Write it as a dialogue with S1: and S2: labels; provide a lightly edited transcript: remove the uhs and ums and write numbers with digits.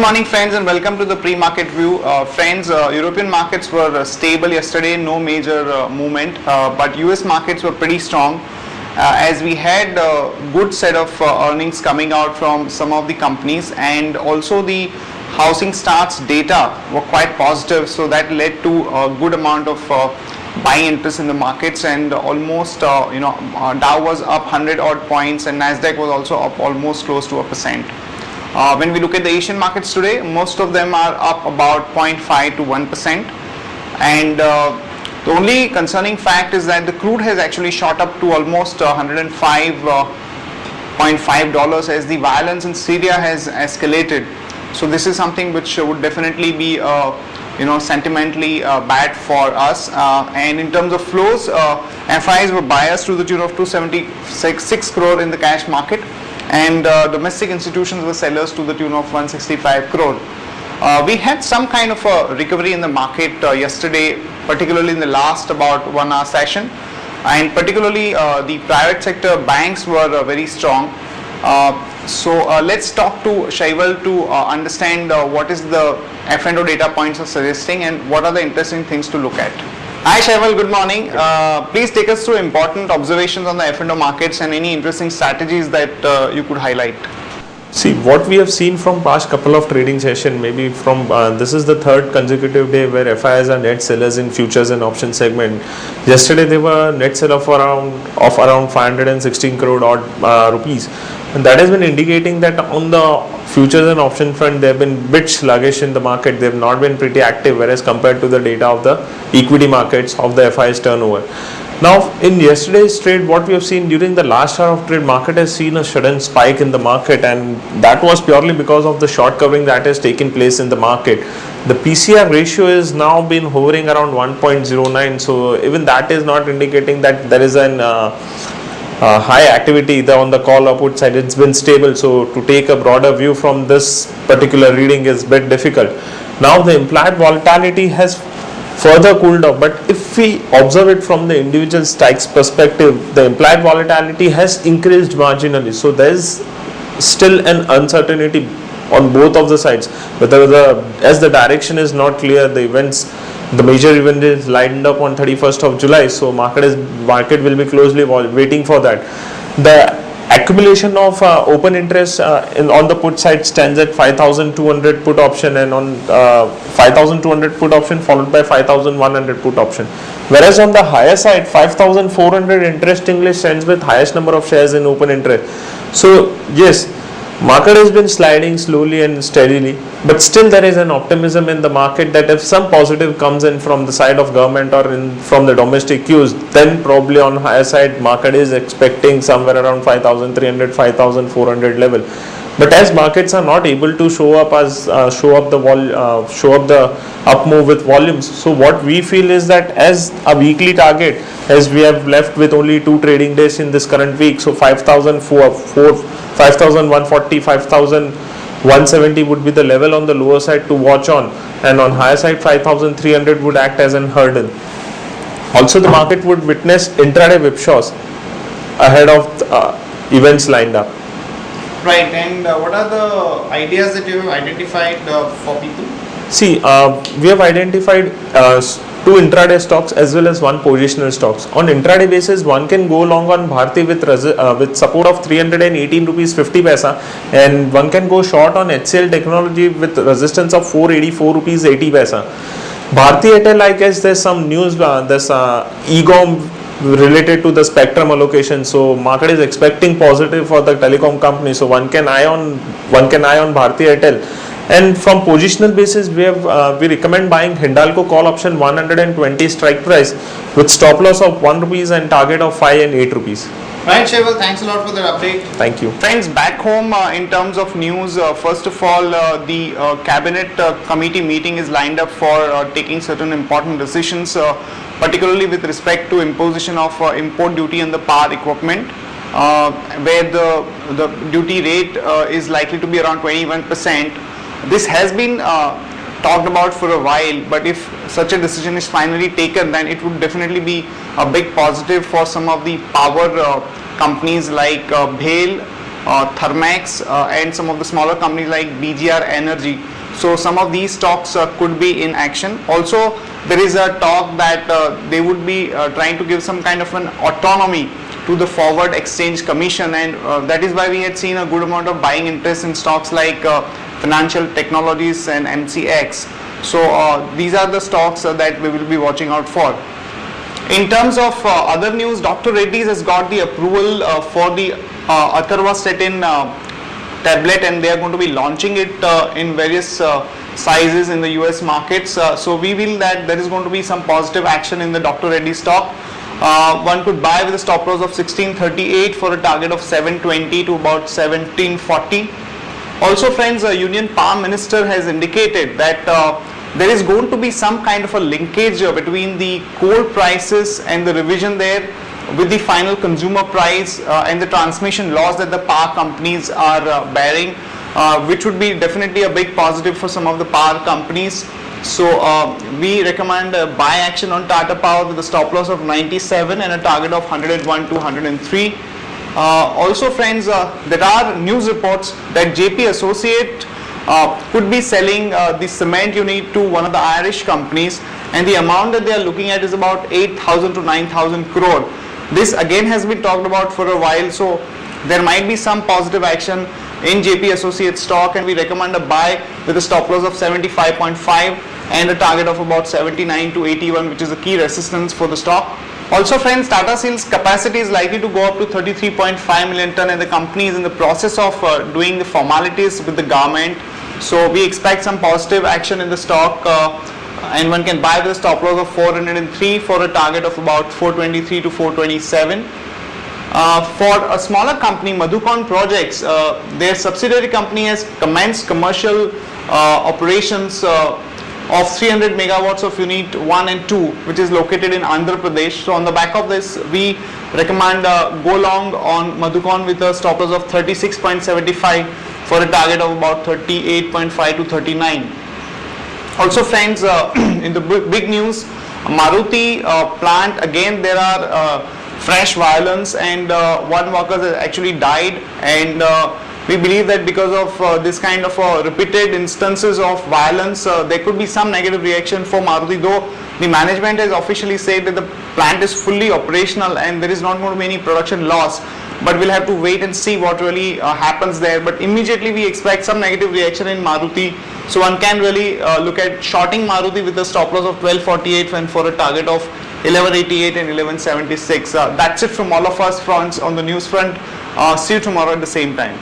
S1: morning friends and welcome to the pre-market view. Friends, European markets were stable yesterday, no major movement, but US markets were pretty strong as we had a good set of earnings coming out from some of the companies, and also the housing starts data were quite positive, so that led to a good amount of buying interest in the markets, and almost Dow was up 100 odd points and Nasdaq was also up almost close to 1%. When we look at the Asian markets today, most of them are up about 0.5 to 1%, and the only concerning fact is that the crude has actually shot up to almost $105.5 as the violence in Syria has escalated. So this is something which would definitely be sentimentally bad for us, and in terms of flows, FIs were biased to the tune of 276 crore in the cash market, and domestic institutions were sellers to the tune of 165 crore. We had some kind of a recovery in the market yesterday, particularly in the last about 1 hour session, and particularly the private sector banks were very strong. So let's talk to Shaival to understand what is the F&O data points are suggesting and what are the interesting things to look at. Hi Shaival, good morning. Please take us through important observations on the F&O markets and any interesting strategies that you could highlight.
S2: See, what we have seen from past couple of trading session, maybe from this is the third consecutive day where FIs are net sellers in futures and option segment. Yesterday they were net seller of around 516 crore odd rupees, and that has been indicating that on the futures and option front they have been bit sluggish in the market. They have not been pretty active, whereas compared to the data of the equity markets of the FIs turnover. Now, in yesterday's trade, what we have seen during the last hour of trade, market has seen a sudden spike in the market, and that was purely because of the short covering that has taken place in the market. The PCR ratio is now been hovering around 1.09, so even that is not indicating that there is an high activity either on the call or put side. It's been stable, so to take a broader view from this particular reading is a bit difficult. Now the implied volatility has further cooled off, but if we observe it from the individual strikes perspective, the implied volatility has increased marginally, so there is still an uncertainty on both of the sides, whether as the direction is not clear, the major event is lined up on 31st of July, so market will be closely waiting for that. The accumulation of open interest on the put side stands at 5,200 put option, and on 5,200 put option followed by 5,100 put option, whereas on the higher side 5,400 interestingly stands with highest number of shares in open interest. So yes, market has been sliding slowly and steadily, but still there is an optimism in the market that if some positive comes in from the side of government or from the domestic cues, then probably on higher side market is expecting somewhere around 5,300, 5,400 level. But as markets are not able to show up the up move with volumes, so what we feel is that as a weekly target, as we have left with only 2 trading days in this current week, so 5,140, 5,170 would be the level on the lower side to watch on, and on higher side 5,300 would act as an hurdle. Also the market would witness intraday whipsaws ahead of events lined up.
S1: Right, and what are the ideas that you have identified for people?
S2: See, we have identified 2 intraday stocks as well as 1 positional stocks. On intraday basis, one can go long on Bharti with support of 318 rupees 50 paisa, and one can go short on HCL Technology with resistance of 484 rupees 80 paisa. Bharti Airtel, I guess there's some news, there's EGOM related to the spectrum allocation, so market is expecting positive for the telecom company, so one can eye on Bharti Airtel. And from positional basis, we recommend buying Hindalco call option 120 strike price with stop loss of 1 rupees and target of 5 and 8 rupees.
S1: Right, Shaival, thanks a lot for the update.
S2: Thank you.
S1: Friends, back home in terms of news, first of all, the cabinet committee meeting is lined up for taking certain important decisions, particularly with respect to imposition of import duty on the power equipment, where the duty rate is likely to be around 21%. This has been talked about for a while, but if such a decision is finally taken, then it would definitely be a big positive for some of the power companies like BHEL, Thermax, and some of the smaller companies like BGR Energy. So some of these stocks could be in action. Also, there is a talk that they would be trying to give some kind of an autonomy to the forward exchange commission, and that is why we had seen a good amount of buying interest in stocks like financial technologies and MCX. So these are the stocks that we will be watching out for. In terms of other news, Dr. Reddy's has got the approval for the atorvastatin tablet, and they are going to be launching it in various sizes in the US markets. So we feel that there is going to be some positive action in the Dr. Reddy stock. One could buy with a stop loss of 1638 for a target of 720 to about 1740. Also friends, Union Palm Minister has indicated that there is going to be some kind of a linkage between the coal prices and the revision there with the final consumer price and the transmission loss that the power companies are bearing, which would be definitely a big positive for some of the power companies. So we recommend buy action on Tata Power with a stop loss of 97 and a target of 101 to 103. Also friends, there are news reports that JP Associate could be selling the cement unit to one of the Irish companies, and the amount that they are looking at is about 8,000 to 9,000 crore. This again has been talked about for a while, so there might be some positive action in JP Associate stock, and we recommend a buy with a stop loss of 75.5 and a target of about 79 to 81, which is a key resistance for the stock. Also friends, Tata Steel's capacity is likely to go up to 33.5 million ton, and the company is in the process of doing the formalities with the government. So we expect some positive action in the stock, and one can buy with a stop loss of 403 for a target of about 423 to 427. For a smaller company, Madhukon Projects, their subsidiary company has commenced commercial operations of 300 megawatts of unit 1 and 2, which is located in Andhra Pradesh. So on the back of this, we recommend go long on Madhukon with a stop loss of 36.75 for a target of about 38.5 to 39. Also friends, in the big news, Maruti plant, again there are fresh violence, and one worker has actually died, and we believe that because of this kind of repeated instances of violence, there could be some negative reaction for Maruti, though the management has officially said that the plant is fully operational and there is not going to be any production loss, but we'll have to wait and see what really happens there. But immediately we expect some negative reaction in Maruti, so one can really look at shorting Maruti with a stop loss of 1248 and for a target of 1188 and 1176. That's it from all of us fronts on the news front. See you tomorrow at the same time.